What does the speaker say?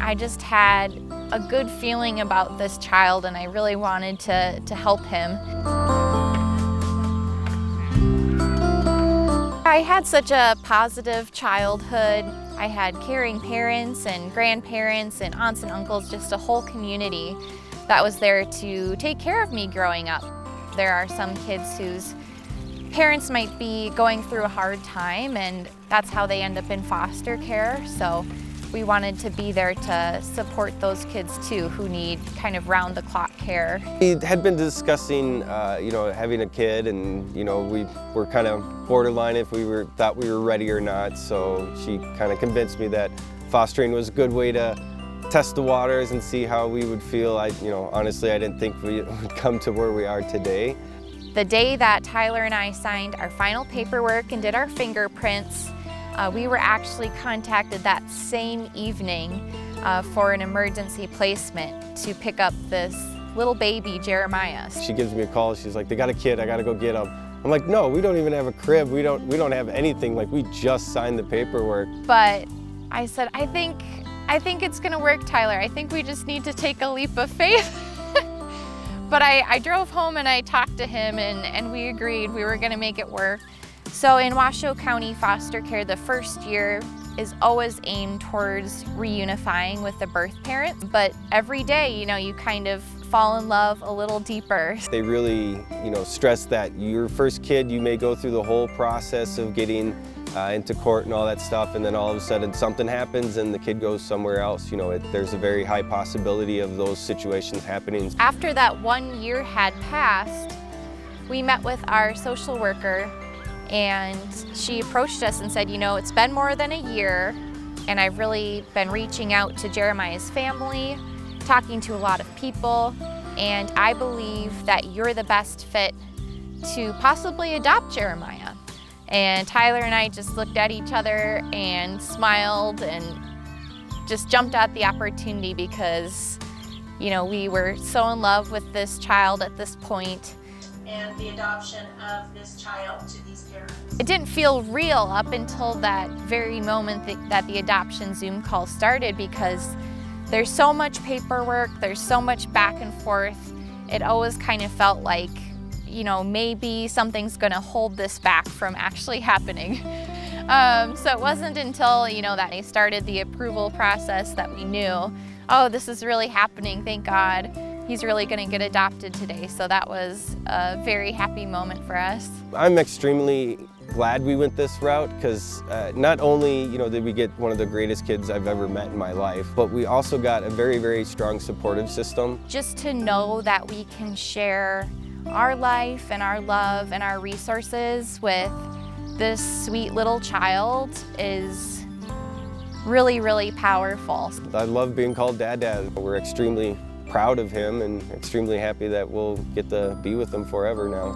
I just had a good feeling about this child, and I really wanted to help him. I had such a positive childhood. I had caring parents and grandparents and aunts and uncles, just a whole community that was there to take care of me growing up. There are some kids whose parents might be going through a hard time, and that's how they end up in foster care. So we wanted to be there to support those kids too, who need kind of round-the-clock care. We had been discussing, having a kid, and we were kind of borderline if thought we were ready or not. So she kind of convinced me that fostering was a good way to test the waters and see how we would feel. Honestly, I didn't think we would come to where we are today. The day that Tyler and I signed our final paperwork and did our fingerprints, we were actually contacted that same evening for an emergency placement to pick up this little baby, Jeremiah. She gives me a call. She's like, "They got a kid. I got to go get him." I'm like, "No, we don't even have a crib. We don't have anything. Like, we just signed the paperwork." But I said, I think it's gonna work, Tyler. I think we just need to take a leap of faith." But I drove home and I talked to him, and we agreed we were gonna make it work. So in Washoe County Foster Care, the first year is always aimed towards reunifying with the birth parent. But every day, you kind of fall in love a little deeper. They really, stress that your first kid, you may go through the whole process of getting into court and all that stuff, and then all of a sudden something happens and the kid goes somewhere else. There's a very high possibility of those situations happening. After that 1 year had passed, we met with our social worker, and she approached us and said, it's been more than a year, and I've really been reaching out to Jeremiah's family, talking to a lot of people, and I believe that you're the best fit to possibly adopt Jeremiah. And Tyler and I just looked at each other and smiled and just jumped at the opportunity because, we were so in love with this child at this point. And the adoption of this child to these parents. It didn't feel real up until that very moment that the adoption Zoom call started, because there's so much paperwork, there's so much back and forth. It always kind of felt like, maybe something's gonna hold this back from actually happening. So it wasn't until, that he started the approval process that we knew, oh, this is really happening, thank God. He's really going to get adopted today. So that was a very happy moment for us. I'm extremely glad we went this route, because not only did we get one of the greatest kids I've ever met in my life, but we also got a very, very strong supportive system. Just to know that we can share our life and our love and our resources with this sweet little child is really, really powerful. I love being called Dad. We're extremely proud of him and extremely happy that we'll get to be with him forever now.